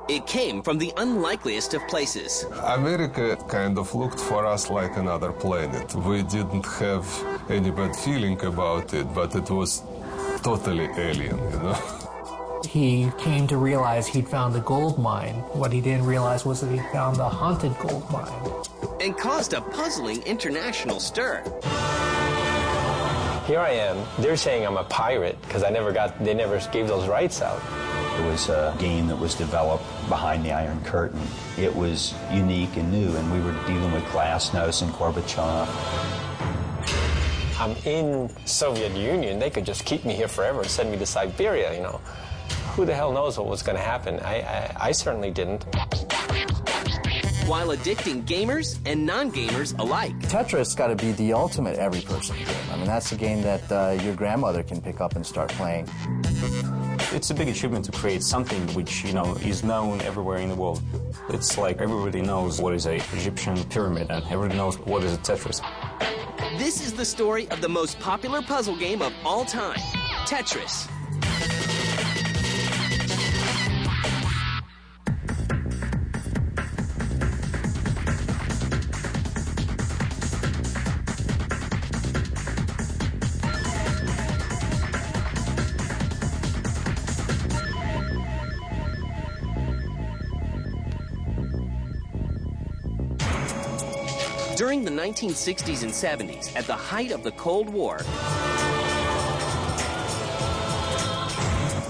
It came from the unlikeliest of places. America kind of looked for us like another planet. We didn't have any bad feeling about it, but it was totally alien, you know. He came to realize he'd found a gold mine. What he didn't realize was that he'd found a haunted gold mine. And caused a puzzling international stir. Here I am. They're saying I'm a pirate because they never gave those rights out. It was a game that was developed behind the Iron Curtain. It was unique and new, and we were dealing with Glasnost and Gorbachev. I'm in Soviet Union. They could just keep me here forever and send me to Siberia, you know. Who the hell knows what was going to happen? I certainly didn't. While addicting gamers and non-gamers alike. Tetris got to be the ultimate every-person game. I mean, that's a game that your grandmother can pick up and start playing. It's a big achievement to create something which, you know, is known everywhere in the world. It's like everybody knows what is an Egyptian pyramid and everybody knows what is a Tetris. This is the story of the most popular puzzle game of all time, Tetris. During the 1960s and 70s, at the height of the Cold War,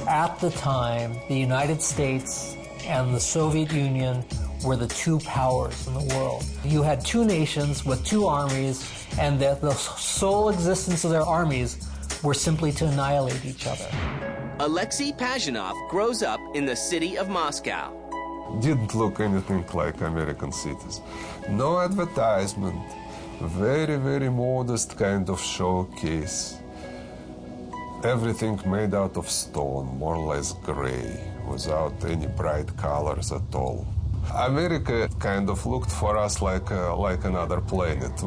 At the time, the United States and the Soviet Union were the two powers in the world. You had two nations with two armies, and the sole existence of their armies were simply to annihilate each other. Alexei Pajitnov grows up in the city of Moscow. Didn't look anything like American cities. No advertisement, very, very modest kind of showcase. Everything made out of stone, more or less gray, without any bright colors at all. America kind of looked for us like another planet.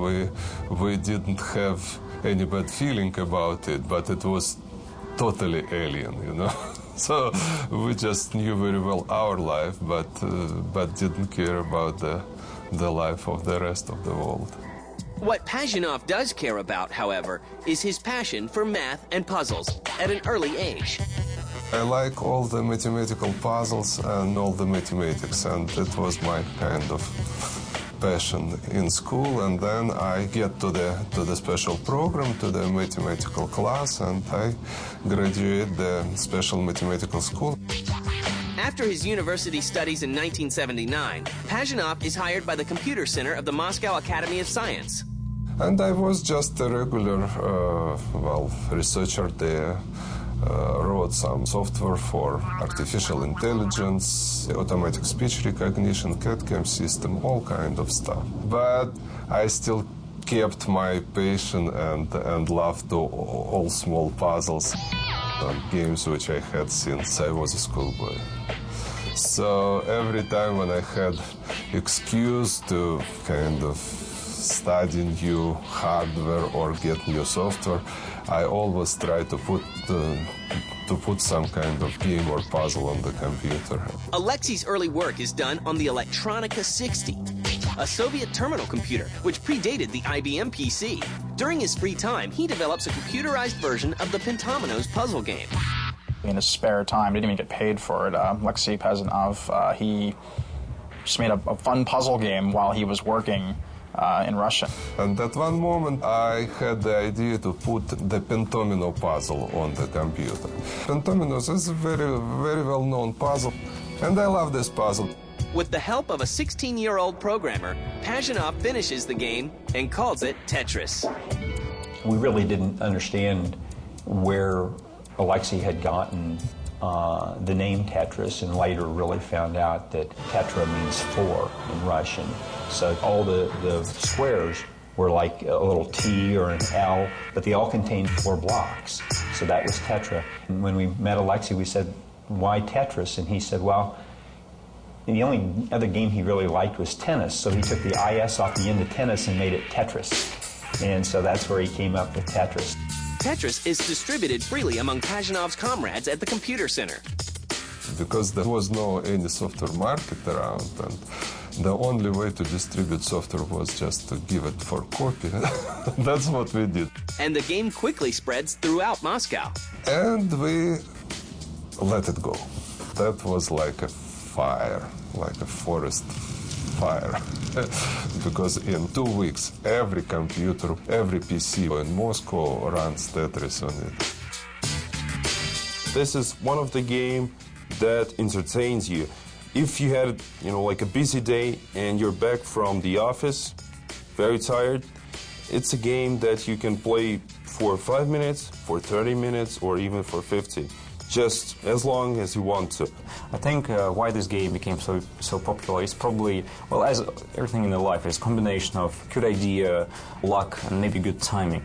We didn't have any bad feeling about it, but it was totally alien, you know. So we just knew very well our life, but didn't care about the life of the rest of the world. What Pajitnov does care about, however, is his passion for math and puzzles at an early age. I like all the mathematical puzzles and all the mathematics, and it was my kind of passion in school. And then I get to the special program, to the mathematical class, and I graduate the special mathematical school. After his university studies in 1979, Pajitnov is hired by the Computer Center of the Moscow Academy of Science. And I was just a regular, researcher there. Wrote some software for artificial intelligence, automatic speech recognition, CAD/CAM system, all kind of stuff. But I still kept my passion and love to all small puzzles and games which I had since I was a schoolboy. So every time when I had excuse to kind of study new hardware or get new software, I always try to put some kind of game or puzzle on the computer. Alexei's early work is done on the Electronica 60, a Soviet terminal computer which predated the IBM PC. During his free time, he develops a computerized version of the Pentomino's puzzle game. In his spare time, didn't even get paid for it. Alexei Pajitnov, he just made a fun puzzle game while he was working in Russia. And at one moment, I had the idea to put the Pentomino puzzle on the computer. Pentomino's is a very, very well-known puzzle, and I love this puzzle. With the help of a 16-year-old programmer, Pajitnov finishes the game and calls it Tetris. We really didn't understand where Alexei had gotten the name Tetris, and later really found out that tetra means four in Russian. So all the squares were like a little T or an L, but they all contained 4 blocks. So that was tetra. And when we met Alexei, we said, why Tetris? And he said, well, the only other game he really liked was tennis, so he took the IS off the end of tennis and made it Tetris. And so that's where he came up with Tetris. Tetris is distributed freely among Pajitnov's comrades at the Computer Center. because there was no any software market around, and the only way to distribute software was just to give it for copy. That's what we did. And the game quickly spreads throughout Moscow. And we let it go. That was like a fire, like a forest fire. Because in 2 weeks, every computer, every PC in Moscow runs Tetris on it. This is one of the games that entertains you. If you had, like a busy day and you're back from the office, very tired, it's a game that you can play for 5 minutes, for 30 minutes, or even for 50. Just as long as you want to. I think why this game became so popular is probably, well, as everything in the life, is a combination of good idea, luck, and maybe good timing.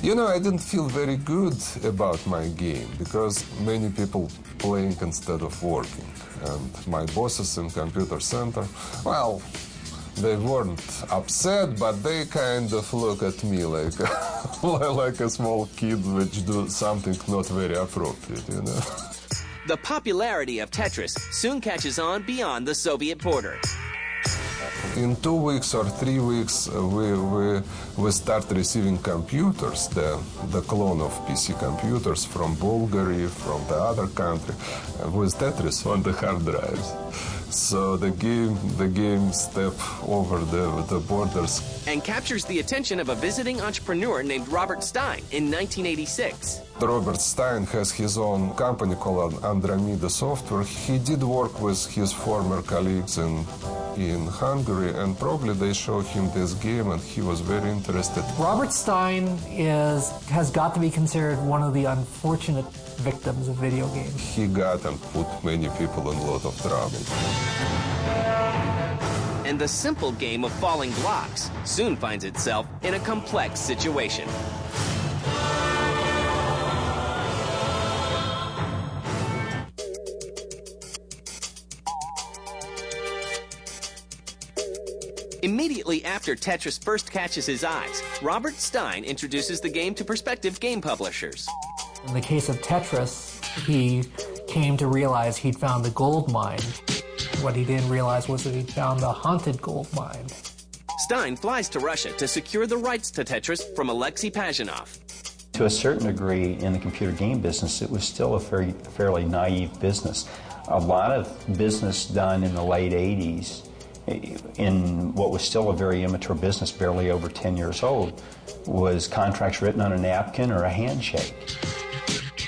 I didn't feel very good about my game because many people playing instead of working. And my bosses in computer center, well, they weren't upset, but they kind of look at me like like a small kid which do something not very appropriate, The popularity of Tetris soon catches on beyond the Soviet border. In 2 weeks or 3 weeks, we start receiving computers, the clone of PC computers from Bulgaria, from the other country, with Tetris on the hard drives. So the game step over the borders. And captures the attention of a visiting entrepreneur named Robert Stein in 1986. Robert Stein has his own company called Andromeda Software. He did work with his former colleagues in Hungary, and probably they showed him this game, and he was very interested. Robert Stein has got to be considered one of the unfortunate victims of video games. He got and put many people in a lot of trouble. And the simple game of falling blocks soon finds itself in a complex situation. Immediately after Tetris first catches his eyes, Robert Stein introduces the game to prospective game publishers. In the case of Tetris, he came to realize he'd found a gold mine. What he didn't realize was that he'd found a haunted gold mine. Stein flies to Russia to secure the rights to Tetris from Alexei Pajitnov. To a certain degree, in the computer game business, it was still a fairly naive business. A lot of business done in the late 80s in what was still a very immature business, barely over 10 years old, was contracts written on a napkin or a handshake.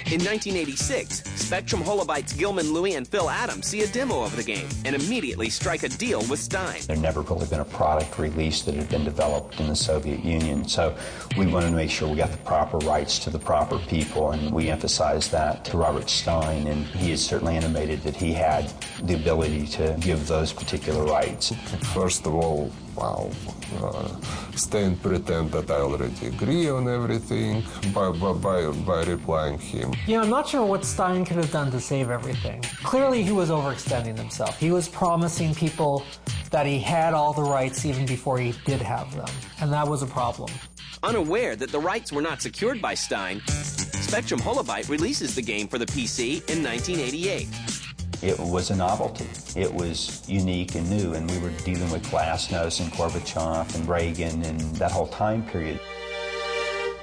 In 1986, Spectrum Holobyte's Gilman Louie and Phil Adams see a demo of the game and immediately strike a deal with Stein. There'd never really been a product release that had been developed in the Soviet Union, so we wanted to make sure we got the proper rights to the proper people, and we emphasized that to Robert Stein, and he is certainly intimated that he had the ability to give those particular rights. First of all, Stein pretend that I already agree on everything by replying him. I'm not sure what Stein could have done to save everything. Clearly, he was overextending himself. He was promising people that he had all the rights even before he did have them, and that was a problem. Unaware that the rights were not secured by Stein, Spectrum Holobyte releases the game for the PC in 1988. It was a novelty. It was unique and new, and we were dealing with Glasnost and Gorbachev and Reagan and that whole time period.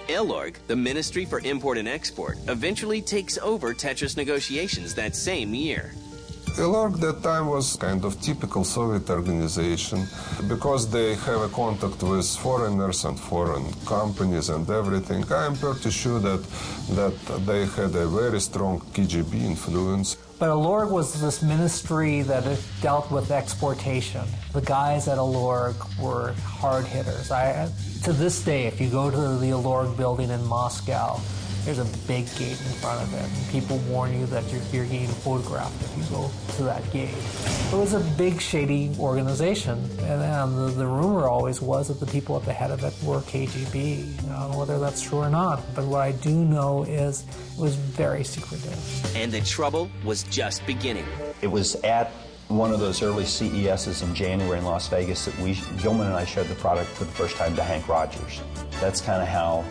Elorg, the Ministry for Import and Export, eventually takes over Tetris negotiations that same year. Elorg that time was kind of typical Soviet organization because they have a contact with foreigners and foreign companies and everything. I am pretty sure that they had a very strong KGB influence. But Elorg was this ministry that dealt with exportation. The guys at Elorg were hard hitters. To this day, if you go to the Elorg building in Moscow, there's a big gate in front of it. And people warn you that you're getting photographed if you go to that gate. It was a big, shady organization, and the rumor always was that the people at the head of it were KGB. I don't know whether that's true or not, but what I do know is it was very secretive. And the trouble was just beginning. It was at one of those early CESs in January in Las Vegas that Gilman and I showed the product for the first time to Hank Rogers. That's kind of how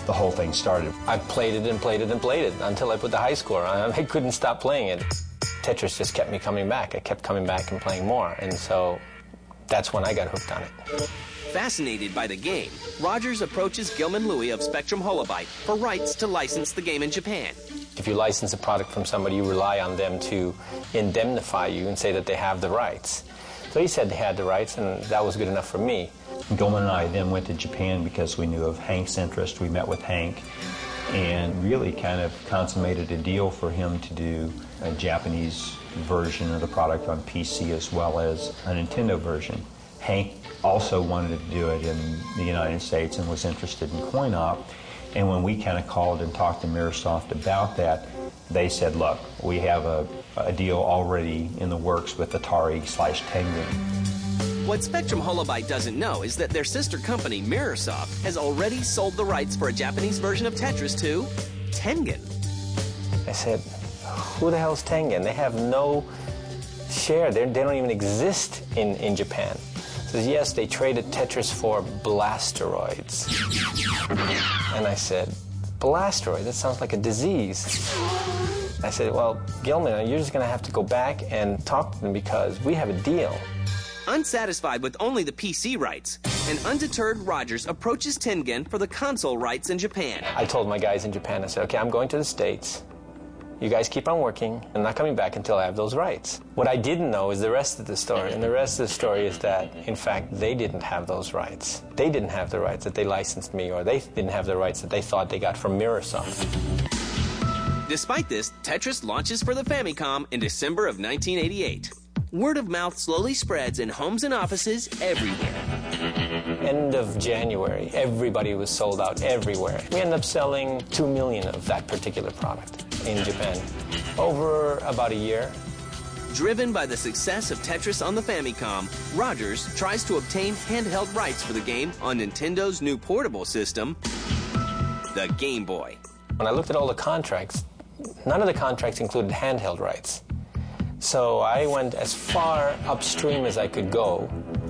the whole thing started. I played it and played it and played it until I put the high score on. I couldn't stop playing it. Tetris just kept me coming back. I kept coming back and playing more, and so that's when I got hooked on it. Fascinated by the game, Rogers approaches Gilman Louie of Spectrum Holobyte for rights to license the game in Japan. If you license a product from somebody, you rely on them to indemnify you and say that they have the rights. So he said they had the rights, and that was good enough for me. Gilman and I then went to Japan because we knew of Hank's interest. We met with Hank and really kind of consummated a deal for him to do a Japanese version of the product on PC as well as a Nintendo version. Hank also wanted to do it in the United States and was interested in coin-op. And when we kind of called and talked to Microsoft about that, they said, look, we have a deal already in the works with Atari/Tengen. What Spectrum Holobyte doesn't know is that their sister company, Mirrorsoft, has already sold the rights for a Japanese version of Tetris to Tengen. I said, who the hell's Tengen? They have no share. They don't even exist in Japan. Says, yes, they traded Tetris for Blasteroids. And I said, Blasteroid? That sounds like a disease. I said, well, Gilman, you're just going to have to go back and talk to them because we have a deal. Unsatisfied with only the PC rights, an undeterred Rogers approaches Tengen for the console rights in Japan. I told my guys in Japan, I said, okay, I'm going to the States. You guys keep on working. I'm not coming back until I have those rights. What I didn't know is the rest of the story. And the rest of the story is that, in fact, they didn't have those rights. They didn't have the rights that they licensed me, or they didn't have the rights that they thought they got from Mirrorsoft. Despite this, Tetris launches for the Famicom in December of 1988. Word of mouth slowly spreads in homes and offices everywhere. End of January, everybody was sold out everywhere. We ended up selling 2 million of that particular product in Japan over about a year. Driven by the success of Tetris on the Famicom, Rogers tries to obtain handheld rights for the game on Nintendo's new portable system, the Game Boy. When I looked at all the contracts, none of the contracts included handheld rights. So I went as far upstream as I could go,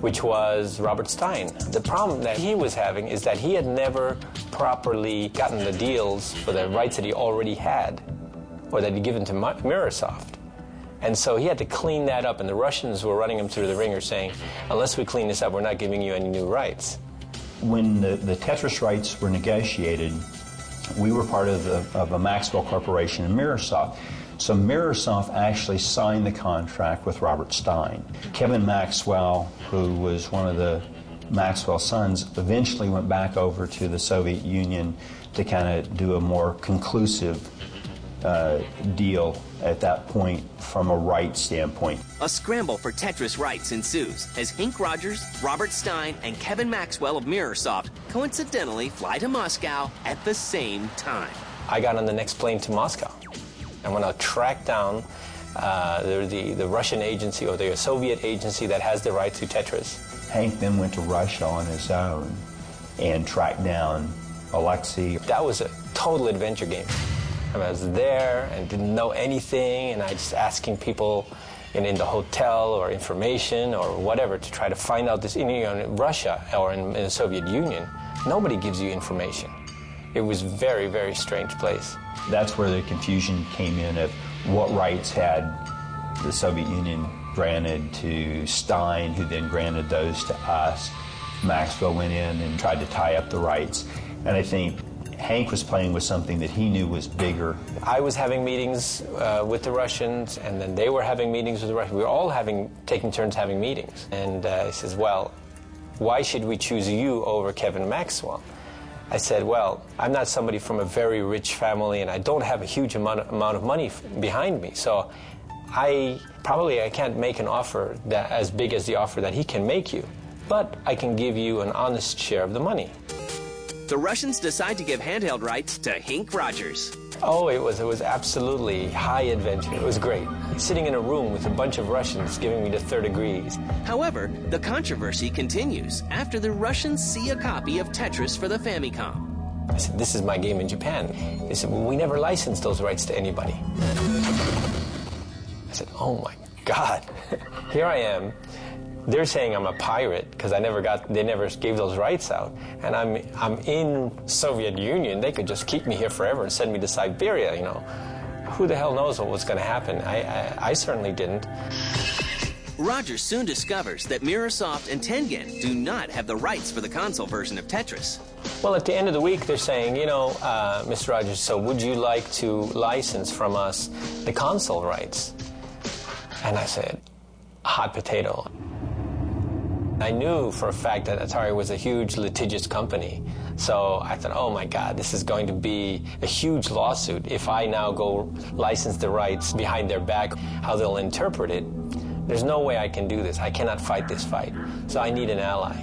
which was Robert Stein. The problem that he was having is that he had never properly gotten the deals for the rights that he already had, or that he'd given to Mirrorsoft. And so he had to clean that up, and the Russians were running him through the ringer saying, unless we clean this up, we're not giving you any new rights. When the Tetris rights were negotiated, we were part of a Maxwell Corporation and Mirrorsoft. So Mirrorsoft actually signed the contract with Robert Stein. Kevin Maxwell, who was one of the Maxwell sons, eventually went back over to the Soviet Union to kind of do a more conclusive deal at that point from a rights standpoint. A scramble for Tetris rights ensues as Hank Rogers, Robert Stein, and Kevin Maxwell of Mirrorsoft coincidentally fly to Moscow at the same time. I got on the next plane to Moscow. I went to track down the Russian agency or the Soviet agency that has the right to Tetris. Hank then went to Russia on his own and tracked down Alexei. That was a total adventure game. I was there and didn't know anything, and I just asking people in the hotel or information or whatever to try to find out this. In Russia or in the Soviet Union, nobody gives you information. It was a very, very strange place. That's where the confusion came in of what rights had the Soviet Union granted to Stein, who then granted those to us. Maxwell went in and tried to tie up the rights. And I think Hank was playing with something that he knew was bigger. I was having meetings with the Russians, and then they were having meetings with the Russians. We were all taking turns having meetings. And he says, well, why should we choose you over Kevin Maxwell? I said, well, I'm not somebody from a very rich family, and I don't have a huge amount of money behind me. So I can't make an offer that as big as the offer that he can make you. But I can give you an honest share of the money. The Russians decide to give handheld rights to Hank Rogers. Oh, it was absolutely high adventure. It was great. Sitting in a room with a bunch of Russians giving me the third degrees. However, the controversy continues after the Russians see a copy of Tetris for the Famicom. I said, this is my game in Japan. They said, well, we never licensed those rights to anybody. I said, oh my God, here I am. They're saying I'm a pirate because they never gave those rights out. And I'm in Soviet Union. They could just keep me here forever and send me to Siberia, you know. Who the hell knows what was going to happen? I certainly didn't. Roger soon discovers that Mirrorsoft and Tengen do not have the rights for the console version of Tetris. Well, at the end of the week, they're saying, you know, Mr. Rogers, so would you like to license from us the console rights? And I said, hot potato. I knew for a fact that Atari was a huge litigious company. So I thought, oh my God, this is going to be a huge lawsuit. If I now go license the rights behind their back, how they'll interpret it, there's no way I can do this. I cannot fight this fight. So I need an ally.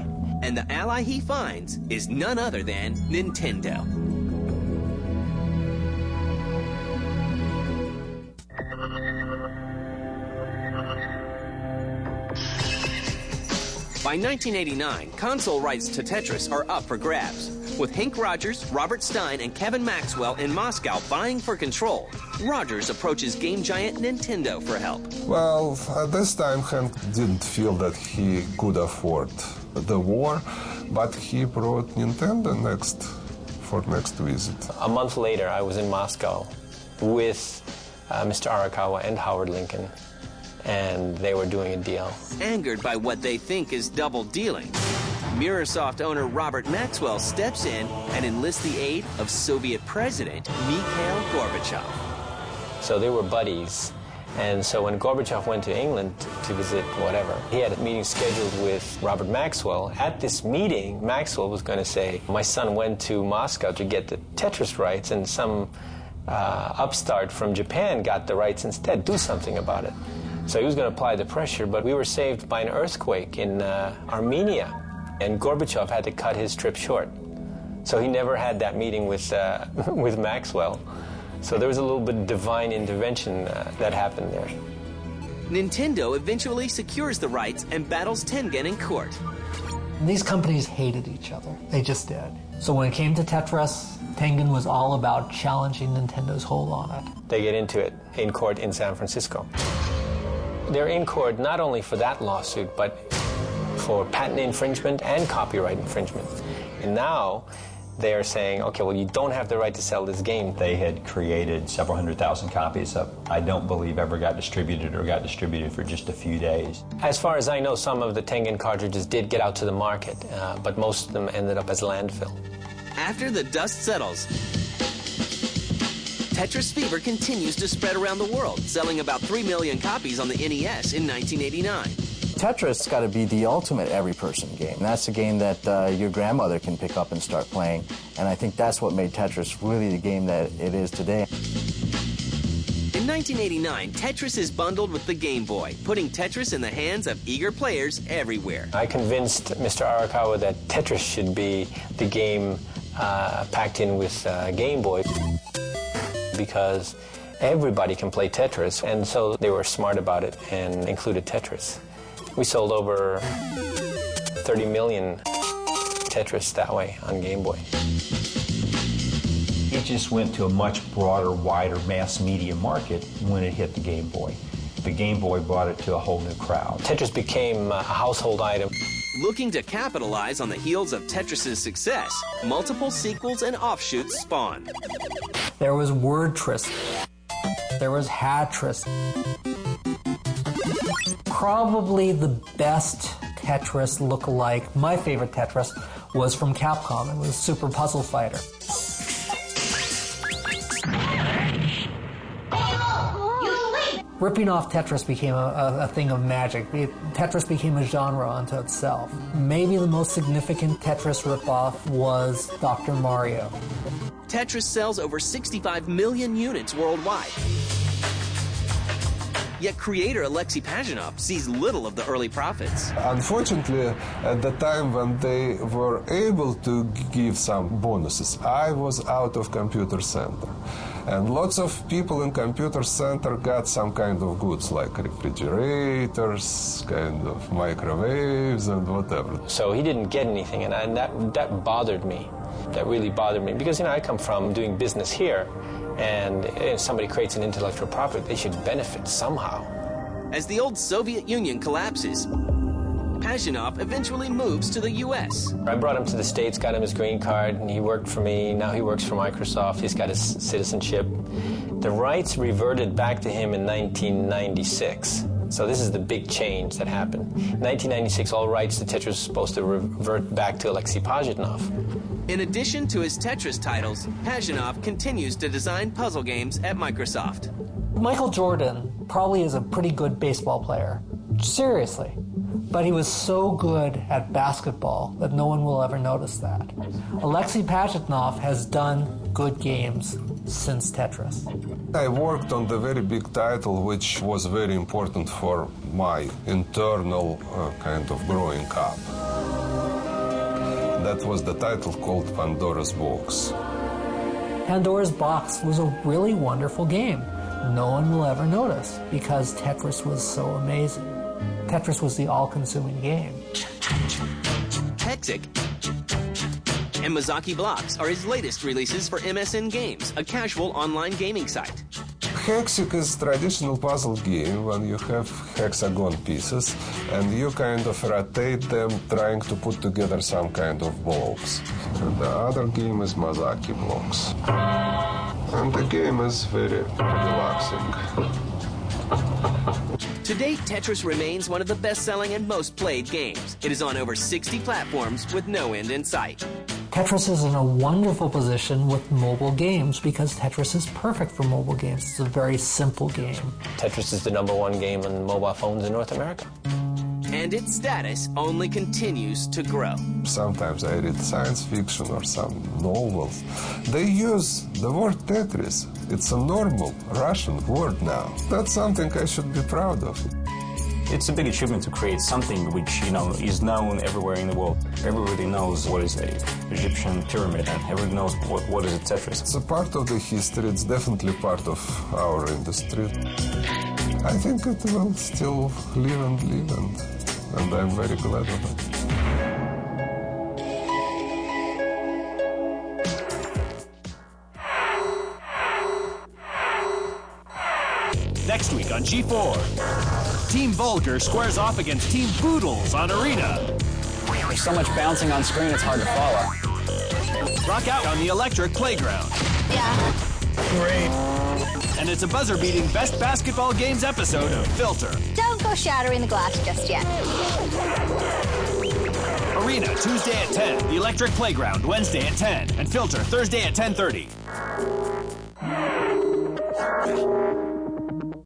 And the ally he finds is none other than Nintendo. By 1989, console rights to Tetris are up for grabs. With Hank Rogers, Robert Stein, and Kevin Maxwell in Moscow vying for control, Rogers approaches game giant Nintendo for help. Well, at this time, Hank didn't feel that he could afford the war, but he brought Nintendo for next visit. A month later, I was in Moscow with Mr. Arakawa and Howard Lincoln, and they were doing a deal. Angered by what they think is double dealing, Mirrorsoft owner Robert Maxwell steps in and enlists the aid of Soviet President Mikhail Gorbachev. So they were buddies. And so when Gorbachev went to England to visit whatever, he had a meeting scheduled with Robert Maxwell. At this meeting, Maxwell was going to say, my son went to Moscow to get the Tetris rights, and some upstart from Japan got the rights instead. Do something about it. So he was going to apply the pressure, but we were saved by an earthquake in Armenia, and Gorbachev had to cut his trip short. So he never had that meeting with Maxwell. So there was a little bit of divine intervention that happened there. Nintendo eventually secures the rights and battles Tengen in court. These companies hated each other. They just did. So when it came to Tetris, Tengen was all about challenging Nintendo's hold on it. They get into it in court in San Francisco. They're in court not only for that lawsuit, but for patent infringement and copyright infringement. And now they are saying, okay, well, you don't have the right to sell this game. They had created several 100,000 copies of, I don't believe ever got distributed or got distributed for just a few days. As far as I know, some of the Tengen cartridges did get out to the market, but most of them ended up as landfill. After the dust settles, Tetris fever continues to spread around the world, selling about 3 million copies on the NES in 1989. Tetris got to be the ultimate every-person game. That's a game that your grandmother can pick up and start playing, and I think that's what made Tetris really the game that it is today. In 1989, Tetris is bundled with the Game Boy, putting Tetris in the hands of eager players everywhere. I convinced Mr. Arakawa that Tetris should be the game packed in with Game Boy, because everybody can play Tetris, and so they were smart about it and included Tetris. We sold over 30 million Tetris that way on Game Boy. It just went to a much broader, wider mass media market when it hit the Game Boy. The Game Boy brought it to a whole new crowd. Tetris became a household item. Looking to capitalize on the heels of Tetris's success, multiple sequels and offshoots spawned. There was Wordtris. There was Hatris. Probably the best Tetris look-alike, my favorite Tetris, was from Capcom. It was Super Puzzle Fighter. Ripping off Tetris became a thing of magic. Tetris became a genre unto itself. Maybe the most significant Tetris ripoff was Dr. Mario. Tetris sells over 65 million units worldwide. Yet creator Alexei Pajitnov sees little of the early profits. Unfortunately, at the time when they were able to give some bonuses, I was out of computer center. And lots of people in computer center got some kind of goods like refrigerators, kind of microwaves and whatever. So he didn't get anything, and that bothered me. That really bothered me because, I come from doing business here, and if somebody creates an intellectual property, they should benefit somehow. As the old Soviet Union collapses, Pazhinov eventually moves to the U.S. I brought him to the States, got him his green card, and he worked for me. Now he works for Microsoft. He's got his citizenship. The rights reverted back to him in 1996. So this is the big change that happened. In 1996, all rights to Tetris were supposed to revert back to Alexei Pazhinov. In addition to his Tetris titles, Pazhinov continues to design puzzle games at Microsoft. Michael Jordan probably is a pretty good baseball player. Seriously. But he was so good at basketball that no one will ever notice that. Alexei Pazhinov has done good games since Tetris. I worked on the very big title, which was very important for my internal kind of growing up. That was the title called Pandora's Box. Pandora's Box was a really wonderful game. No one will ever notice because Tetris was so amazing. Tetris was the all-consuming game. Hexic and Mozaki Blocks are his latest releases for MSN Games, a casual online gaming site. Hexic is traditional puzzle game when you have hexagon pieces and you kind of rotate them trying to put together some kind of blocks. And the other game is Mozaki Blocks. And the game is very relaxing. To date, Tetris remains one of the best-selling and most played games. It is on over 60 platforms with no end in sight. Tetris is in a wonderful position with mobile games because Tetris is perfect for mobile games. It's a very simple game. Tetris is the #1 game on mobile phones in North America. And its status only continues to grow. Sometimes I read science fiction or some novels. They use the word Tetris. It's a normal Russian word now. That's something I should be proud of. It's a big achievement to create something which, is known everywhere in the world. Everybody knows what is an Egyptian pyramid, and everybody knows what is a Tetris. It's a part of the history. It's definitely part of our industry. I think it will still live and I'm very glad of it. Next week on G4, Team Vulgar squares off against Team Boodles on Arena. There's so much bouncing on screen, it's hard to follow. Rock out on the electric playground. Yeah. Great. And it's a buzzer-beating Best Basketball Games episode of Filter. Don't go shattering the glass just yet. Arena, Tuesday at 10. The Electric Playground, Wednesday at 10. And Filter, Thursday at 10:30.